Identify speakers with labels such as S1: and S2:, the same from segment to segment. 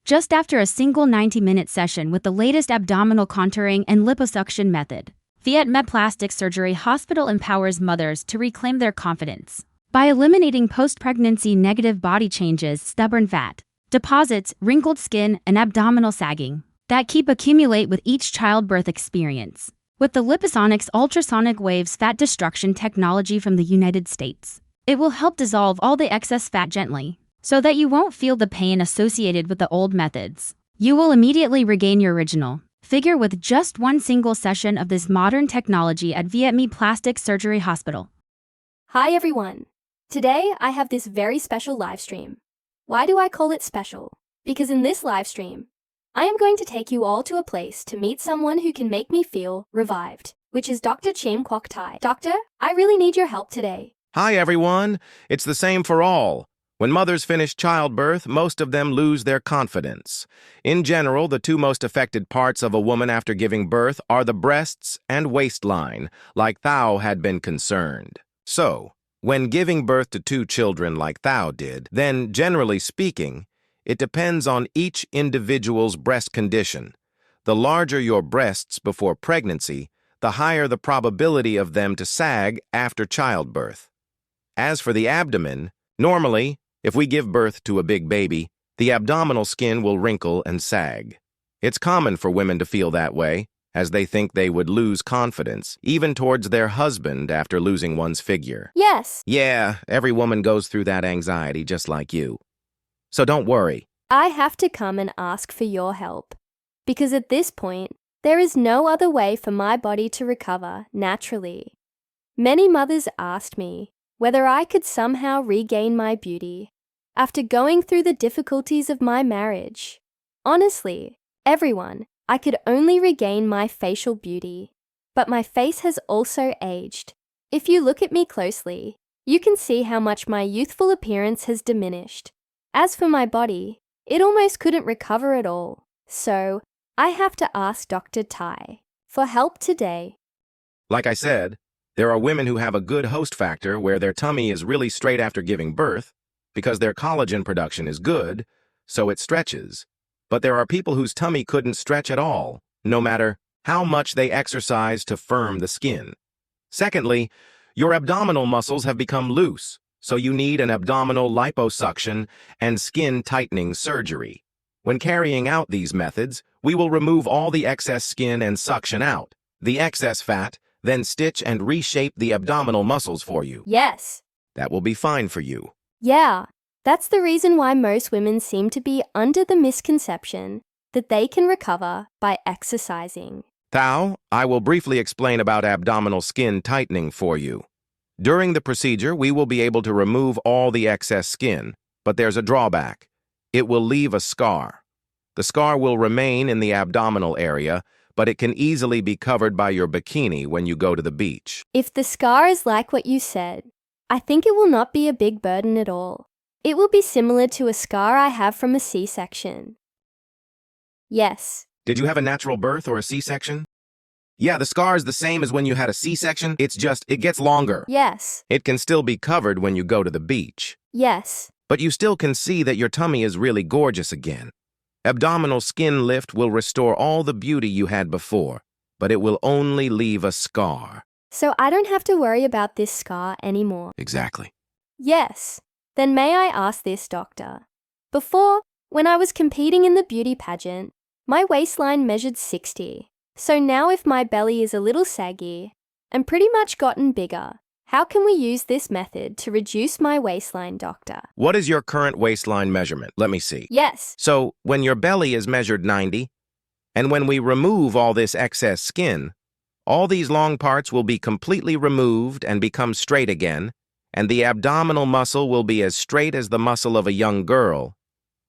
S1: just after a single 90-minute session with the latest abdominal contouring and liposuction method. Viet Plastic Surgery Hospital empowers mothers to reclaim their confidence by eliminating post-pregnancy negative body changes, stubborn fat deposits, wrinkled skin, and abdominal sagging that keep accumulate with each childbirth experience. With the Liposonix ultrasonic waves fat destruction technology from the United States, it will help dissolve all the excess fat gently, so that you won't feel the pain associated with the old methods. You will immediately regain your original figure with just one single session of this modern technology at Viet Plastic Surgery Hospital.
S2: Hi everyone! Today I have this very special live stream. Why do I call it special? Because in this live stream, I am going to take you all to a place to meet someone who can make me feel revived, which is Dr. 𝐃𝐢𝐫𝐞𝐜. Doctor, I really need your help today.
S3: Hi everyone! It's the same for all. When mothers finish childbirth, most of them lose their confidence. In general, the two most affected parts of a woman after giving birth are the breasts and waistline, like Thao had been concerned. So, when giving birth to two children like Thao did, then, generally speaking, it depends on each individual's breast condition. The larger your breasts before pregnancy, the higher the probability of them to sag after childbirth. As for the abdomen, normally, if we give birth to a big baby, the abdominal skin will wrinkle and sag. It's common for women to feel that way, as they think they would lose confidence, even towards their husband after losing one's figure.
S2: Yes.
S3: Yeah, every woman goes through that anxiety just like you. So don't worry.
S2: I have to come and ask for your help, because at this point, there is no other way for my body to recover naturally. Many mothers asked me whether I could somehow regain my beauty after going through the difficulties of my marriage. Honestly, everyone, I could only regain my facial beauty, but my face has also aged. If you look at me closely, you can see how much my youthful appearance has diminished. As for my body, it almost couldn't recover at all. So, I have to ask Dr. Trai for help today.
S3: Like I said, there are women who have a good host factor where their tummy is really straight after giving birth, because their collagen production is good, so it stretches. But there are people whose tummy couldn't stretch at all, no matter how much they exercise to firm the skin. Secondly, your abdominal muscles have become loose, so you need an abdominal liposuction and skin tightening surgery. When carrying out these methods, we will remove all the excess skin and suction out the excess fat, then stitch and reshape the abdominal muscles for you.
S2: Yes.
S3: That will be fine for you.
S2: Yeah, that's the reason why most women seem to be under the misconception that they can recover by exercising.
S3: Thao, I will briefly explain about abdominal skin tightening for you. During the procedure, we will be able to remove all the excess skin, but there's a drawback. It will leave a scar. The scar will remain in the abdominal area, but it can easily be covered by your bikini when you go to the beach.
S2: If the scar is like what you said, I think it will not be a big burden at all. It will be similar to a scar I have from a C-section. Yes.
S3: Did you have a natural birth or a C-section? Yeah, the scar is the same as when you had a C-section. It's just, it gets longer.
S2: Yes.
S3: It can still be covered when you go to the beach.
S2: Yes.
S3: But you still can see that your tummy is really gorgeous again. Abdominal skin lift will restore all the beauty you had before, but it will only leave a scar.
S2: So I don't have to worry about this scar anymore.
S3: Exactly.
S2: Yes. Then may I ask this, doctor? Before, when I was competing in the beauty pageant, my waistline measured 60. So now if my belly is a little saggy and pretty much gotten bigger, how can we use this method to reduce my waistline, doctor?
S3: What is your current waistline measurement? Let me see.
S2: Yes.
S3: So when your belly is measured 90, and when we remove all this excess skin, all these long parts will be completely removed and become straight again, and the abdominal muscle will be as straight as the muscle of a young girl.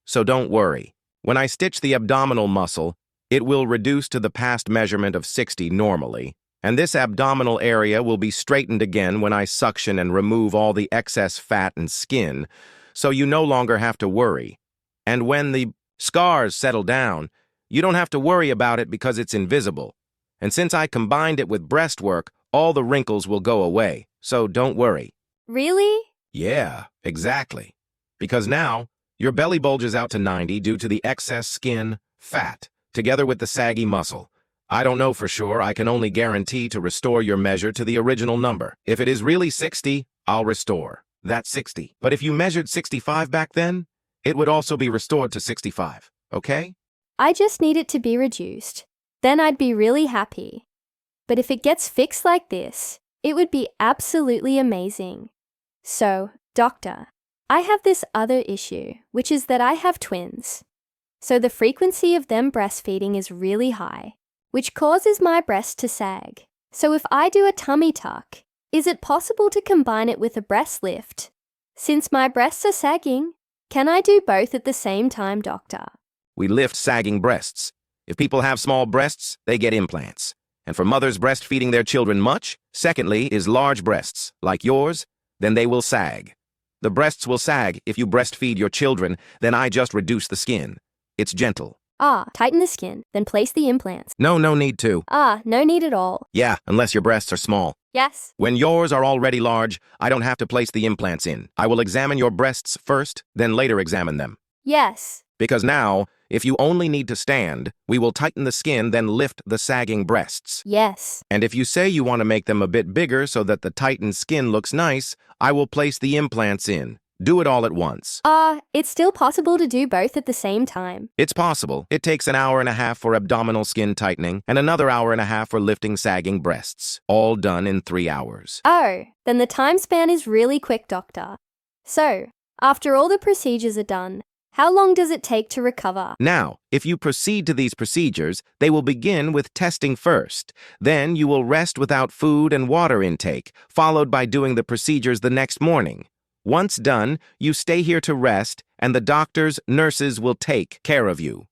S3: So don't worry. When I stitch the abdominal muscle, it will reduce to the past measurement of 60 normally, and this abdominal area will be straightened again when I suction and remove all the excess fat and skin, so you no longer have to worry. And when the scars settle down, you don't have to worry about it because it's invisible. And since I combined it with breastwork, all the wrinkles will go away, so don't worry.
S2: Really?
S3: Yeah, exactly. Because now, Your belly bulges out to 90 due to the excess skin, fat, together with the saggy muscle. I don't know for sure. I can only guarantee to restore your measure to the original number. If it is really 60, I'll restore. That's 60. But if you measured 65 back then, it would also be restored to 65, okay?
S2: I just need it to be reduced. Then I'd be really happy. But if it gets fixed like this, it would be absolutely amazing. So, doctor, I have this other issue, which is that I have twins. So the frequency of them breastfeeding is really high, which causes my breast to sag. So if I do a tummy tuck, is it possible to combine it with a breast lift? Since my breasts are sagging, can I do both at the same time, doctor?
S3: We lift sagging breasts. If people have small breasts, they get implants. And for mothers breastfeeding their children much, secondly, is large breasts, like yours, then they will sag. The breasts will sag if you breastfeed your children, then I just reduce the skin. It's gentle.
S2: Tighten the skin, then place the implants.
S3: No need to.
S2: No need at all.
S3: Yeah, unless your breasts are small.
S2: Yes.
S3: When yours are already large, I don't have to place the implants in. I will examine your breasts first, then later examine them.
S2: Yes.
S3: Because now, if you only need to stand, we will tighten the skin, then lift the sagging breasts.
S2: Yes.
S3: And if you say you want to make them a bit bigger so that the tightened skin looks nice, I will place the implants in. Do it all at once.
S2: It's still possible to do both at the same time.
S3: It's possible. It takes an hour and a half for abdominal skin tightening and another hour and a half for lifting sagging breasts. All done in 3 hours.
S2: Oh, then the time span is really quick, doctor. So, after all the procedures are done, how long does it take to recover?
S3: Now, if you proceed to these procedures, they will begin with testing first. Then you will rest without food and water intake, followed by doing the procedures the next morning. Once done, you stay here to rest, and the doctors, nurses will take care of you.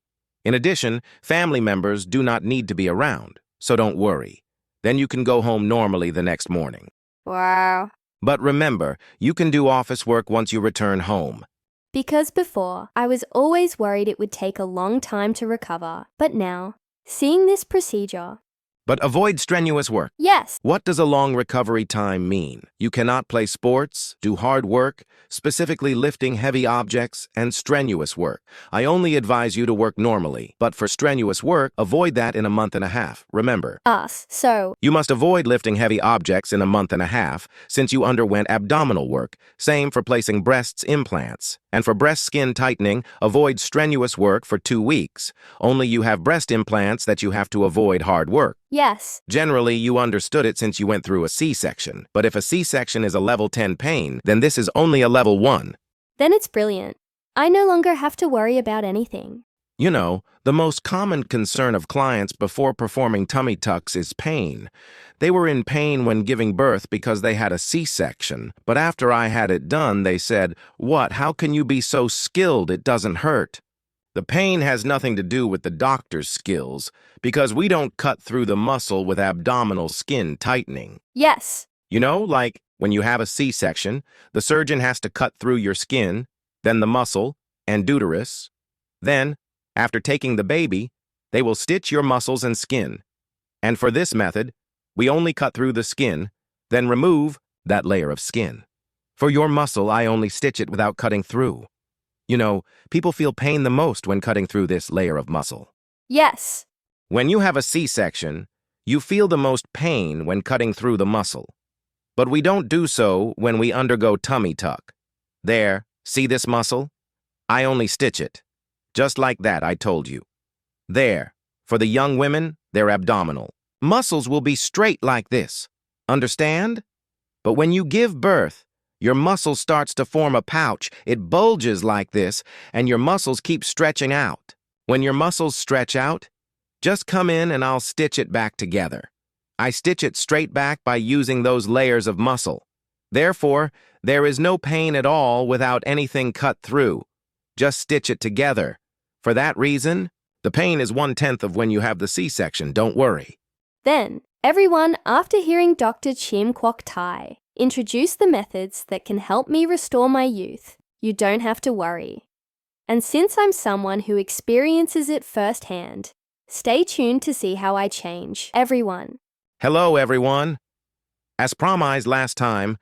S3: In addition, family members do not need to be around, so don't worry. Then you can go home normally the next morning.
S2: Wow.
S3: But remember, you can do office work once you return home.
S2: Because before, I was always worried it would take a long time to recover. But now, seeing this procedure...
S3: But avoid strenuous work.
S2: Yes.
S3: What does a long recovery time mean? You cannot play sports, do hard work, specifically lifting heavy objects, and strenuous work. I only advise you to work normally, but for strenuous work, avoid that in a month and a half, remember.
S2: So...
S3: You must avoid lifting heavy objects in a month and a half, since you underwent abdominal work, same for placing breasts implants. And for breast skin tightening, avoid strenuous work for 2 weeks. Only you have breast implants that you have to avoid hard work.
S2: Yes.
S3: Generally, you understood it since you went through a C-section. But if a C-section is a level 10 pain, then this is only a level 1.
S2: Then it's brilliant. I no longer have to worry about anything.
S3: You know, the most common concern of clients before performing tummy tucks is pain. They were in pain when giving birth because they had a C-section, but after I had it done, they said, "What? How can you be so skilled? It doesn't hurt." The pain has nothing to do with the doctor's skills, because we don't cut through the muscle with abdominal skin tightening.
S2: Yes.
S3: You know, like when you have a C-section, the surgeon has to cut through your skin, then the muscle and uterus. Then, after taking the baby, they will stitch your muscles and skin. And for this method, we only cut through the skin, then remove that layer of skin. For your muscle, I only stitch it without cutting through. You know, people feel pain the most when cutting through this layer of muscle.
S2: Yes.
S3: When you have a C-section, you feel the most pain when cutting through the muscle. But we don't do so when we undergo tummy tuck. There, see this muscle? I only stitch it. Just like that, I told you. There, for the young women, they're abdominal. Muscles will be straight like this. Understand? But when you give birth, your muscle starts to form a pouch. It bulges like this, and your muscles keep stretching out. When your muscles stretch out, just come in and I'll stitch it back together. I stitch it straight back by using those layers of muscle. Therefore, there is no pain at all without anything cut through. Just stitch it together. For that reason, the pain is 1/10 of when you have the C-section, don't worry.
S2: Then, everyone, after hearing Dr. 𝐃𝐢𝐫𝐿 introduce the methods that can help me restore my youth, you don't have to worry. And since I'm someone who experiences it firsthand, stay tuned to see how I change everyone.
S3: Hello, everyone. As promised last time,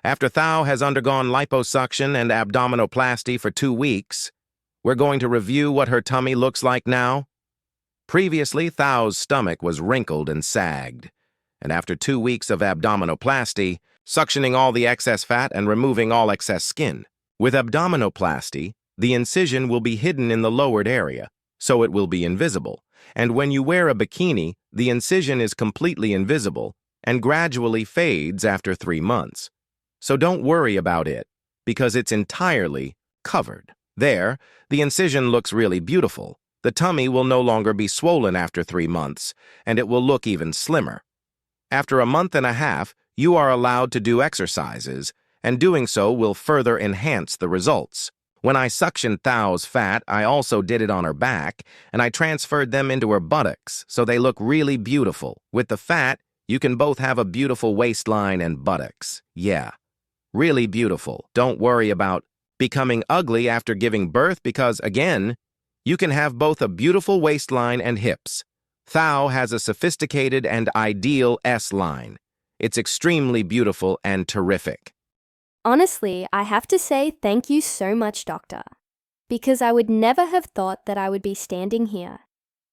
S3: After Thao has undergone liposuction and abdominoplasty for 2 weeks, we're going to review what her tummy looks like now. Previously, Thao's stomach was wrinkled and sagged, and after 2 weeks of abdominoplasty, suctioning all the excess fat and removing all excess skin. With abdominoplasty, the incision will be hidden in the lowered area, so it will be invisible. And when you wear a bikini, the incision is completely invisible and gradually fades after 3 months. So don't worry about it, because it's entirely covered. There, the incision looks really beautiful. The tummy will no longer be swollen after 3 months, and it will look even slimmer. After a month and a half, you are allowed to do exercises, and doing so will further enhance the results. When I suctioned Thao's fat, I also did it on her back, and I transferred them into her buttocks, so they look really beautiful. With the fat, you can both have a beautiful waistline and buttocks. Yeah, really beautiful. Don't worry about becoming ugly after giving birth because, again, you can have both a beautiful waistline and hips. Thao has a sophisticated and ideal S-line. It's extremely beautiful and terrific.
S2: Honestly, I have to say thank you so much, doctor, because I would never have thought that I would be standing here,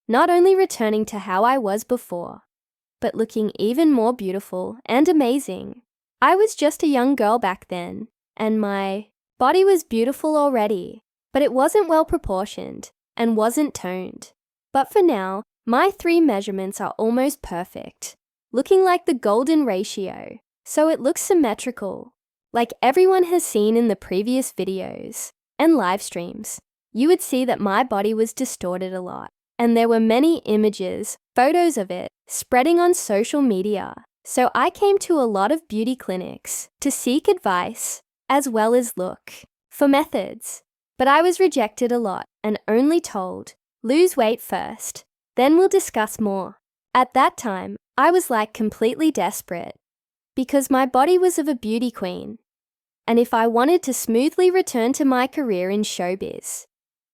S2: not only returning to how I was before, but looking even more beautiful and amazing. I was just a young girl back then, and my body was beautiful already, but it wasn't well proportioned and wasn't toned. But for now, my 3 measurements are almost perfect, looking like the golden ratio, so it looks symmetrical. Like everyone has seen in the previous videos and live streams, you would see that my body was distorted a lot, and there were many images, photos of it, spreading on social media. So I came to a lot of beauty clinics to seek advice as well as look for methods. But I was rejected a lot and only told, lose weight first, then we'll discuss more. At that time, I was like completely desperate because my body was of a beauty queen. And if I wanted to smoothly return to my career in showbiz,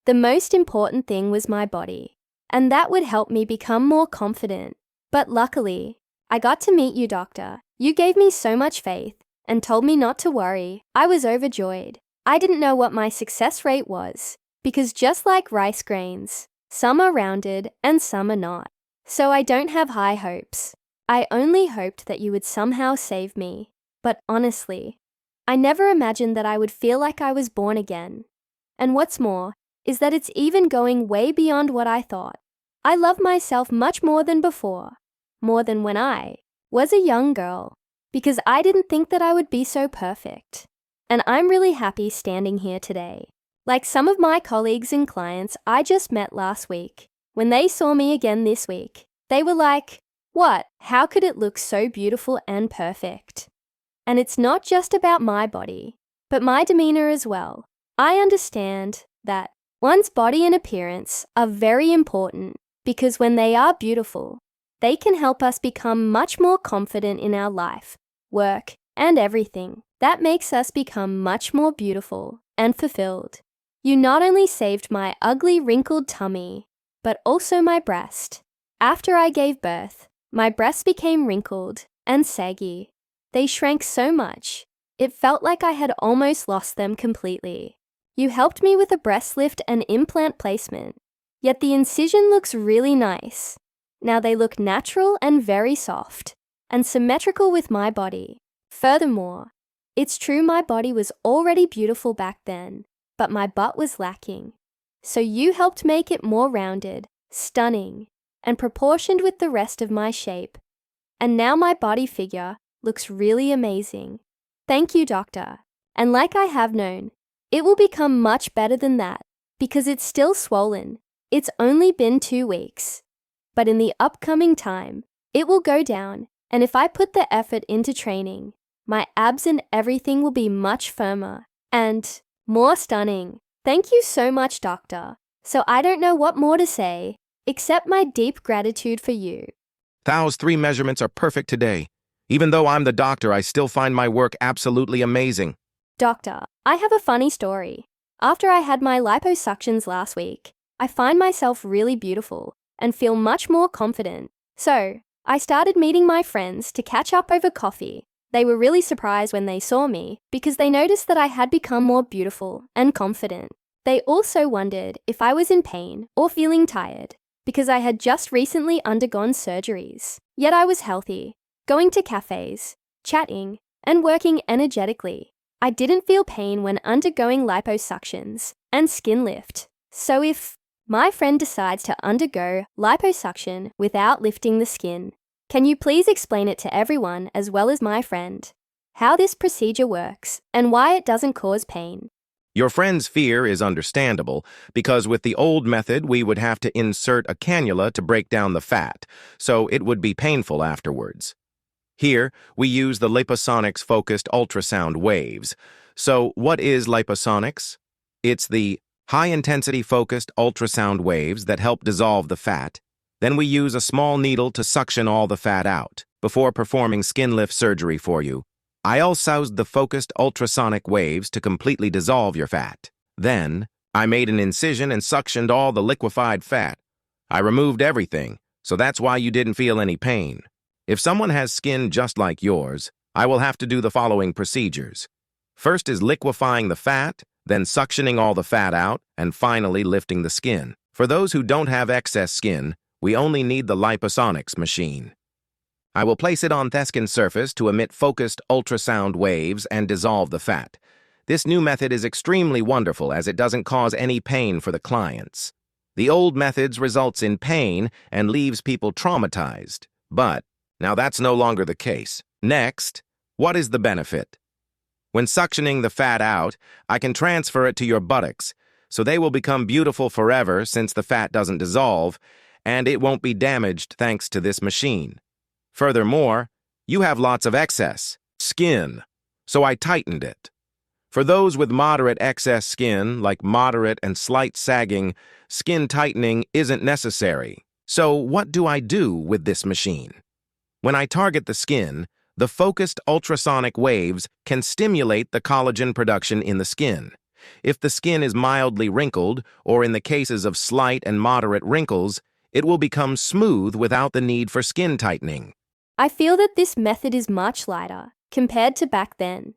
S2: the most important thing was my body, and that would help me become more confident. But luckily, I got to meet you, doctor. You gave me so much faith and told me not to worry. I was overjoyed. I didn't know what my success rate was, because just like rice grains, some are rounded and some are not. So I don't have high hopes. I only hoped that you would somehow save me. But honestly, I never imagined that I would feel like I was born again. And what's more, is that it's even going way beyond what I thought. I love myself much more than before, more than when I was a young girl, because I didn't think that I would be so perfect. And I'm really happy standing here today. Like some of my colleagues and clients I just met last week, when they saw me again this week, they were like, "What? How could it look so beautiful and perfect?" And it's not just about my body, but my demeanor as well. I understand that one's body and appearance are very important because when they are beautiful, they can help us become much more confident in our life, work, and everything. That makes us become much more beautiful and fulfilled. You not only saved my ugly wrinkled tummy, but also my breast. After I gave birth, my breasts became wrinkled and saggy. They shrank so much, it felt like I had almost lost them completely. You helped me with a breast lift and implant placement, yet the incision looks really nice. Now they look natural and very soft, and symmetrical with my body. Furthermore, it's true my body was already beautiful back then, but my butt was lacking. So you helped make it more rounded, stunning, and proportioned with the rest of my shape. And now my body figure looks really amazing. Thank you, doctor. And like I have known, it will become much better than that because it's still swollen. It's only been 2 weeks. But in the upcoming time, it will go down, and if I put the effort into training, my abs and everything will be much firmer and more stunning. Thank you so much, doctor. So I don't know what more to say, except my deep gratitude for you.
S3: Thao's 3 measurements are perfect today. Even though I'm the doctor, I still find my work absolutely amazing.
S2: Doctor, I have a funny story. After I had my liposuctions last week, I find myself really beautiful and feel much more confident. So, I started meeting my friends to catch up over coffee. They were really surprised when they saw me because they noticed that I had become more beautiful and confident. They also wondered if I was in pain or feeling tired because I had just recently undergone surgeries. Yet I was healthy, going to cafes, chatting, and working energetically. I didn't feel pain when undergoing liposuctions and skin lift. So if my friend decides to undergo liposuction without lifting the skin, can you please explain it to everyone as well as my friend, how this procedure works and why it doesn't cause pain?
S3: Your friend's fear is understandable because with the old method, we would have to insert a cannula to break down the fat, so it would be painful afterwards. Here, we use the Liposonix focused ultrasound waves. So what is Liposonix? It's the high-intensity focused ultrasound waves that help dissolve the fat. Then we use a small needle to suction all the fat out before performing skin lift surgery for you. I also used the focused ultrasonic waves to completely dissolve your fat. Then, I made an incision and suctioned all the liquefied fat. I removed everything, so that's why you didn't feel any pain. If someone has skin just like yours, I will have to do the following procedures. First is liquefying the fat, then suctioning all the fat out, and finally lifting the skin. For those who don't have excess skin, we only need the Liposonix machine. I will place it on the skin surface to emit focused ultrasound waves and dissolve the fat. This new method is extremely wonderful as it doesn't cause any pain for the clients. The old methods results in pain and leaves people traumatized. But now that's no longer the case. Next, what is the benefit? When suctioning the fat out, I can transfer it to your buttocks, so they will become beautiful forever since the fat doesn't dissolve, and it won't be damaged thanks to this machine. Furthermore, you have lots of excess skin, so I tightened it. For those with moderate excess skin, like moderate and slight sagging, skin tightening isn't necessary. So what do I do with this machine? When I target the skin, the focused ultrasonic waves can stimulate the collagen production in the skin. If the skin is mildly wrinkled, or in the cases of slight and moderate wrinkles, it will become smooth without the need for skin tightening.
S2: I feel that this method is much lighter compared to back then,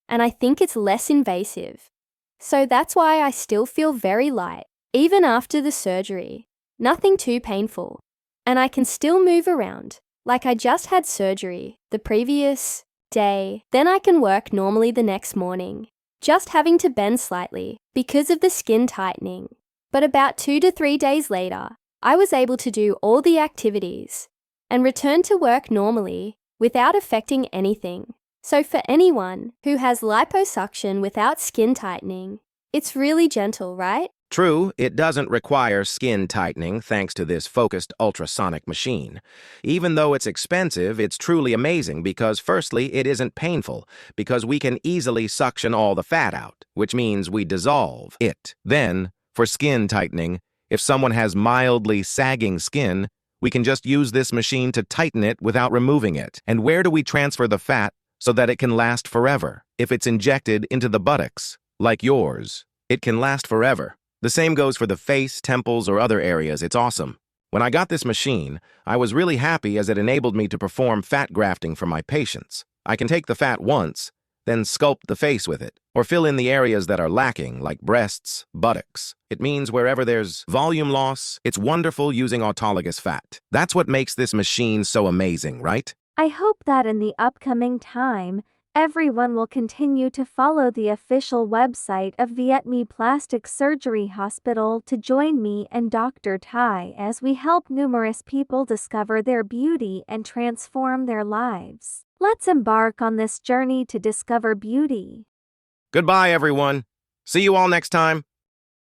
S2: and I think it's less invasive. So that's why I still feel very light, even after the surgery. Nothing too painful, and I can still move around, like I just had surgery the previous day. Then I can work normally the next morning, just having to bend slightly because of the skin tightening. But about 2 to 3 days later, I was able to do all the activities and return to work normally without affecting anything. So for anyone who has liposuction without skin tightening, it's really gentle, right?
S3: True, it doesn't require skin tightening thanks to this focused ultrasonic machine. Even though it's expensive, it's truly amazing because firstly, it isn't painful because we can easily suction all the fat out, which means we dissolve it. Then, for skin tightening, if someone has mildly sagging skin, we can just use this machine to tighten it without removing it. And where do we transfer the fat so that it can last forever? If it's injected into the buttocks, like yours, it can last forever. The same goes for the face, temples, or other areas. It's awesome. When I got this machine, I was really happy as it enabled me to perform fat grafting for my patients. I can take the fat once, then sculpt the face with it, or fill in the areas that are lacking, like breasts, buttocks. It means wherever there's volume loss, it's wonderful using autologous fat. That's what makes this machine so amazing, right?
S4: I hope that in the upcoming time, everyone will continue to follow the official website of Viet Plastic Surgery Hospital to join me and Dr. Trai as we help numerous people discover their beauty and transform their lives. Let's embark on this journey to discover beauty.
S3: Goodbye, everyone. See you all next time.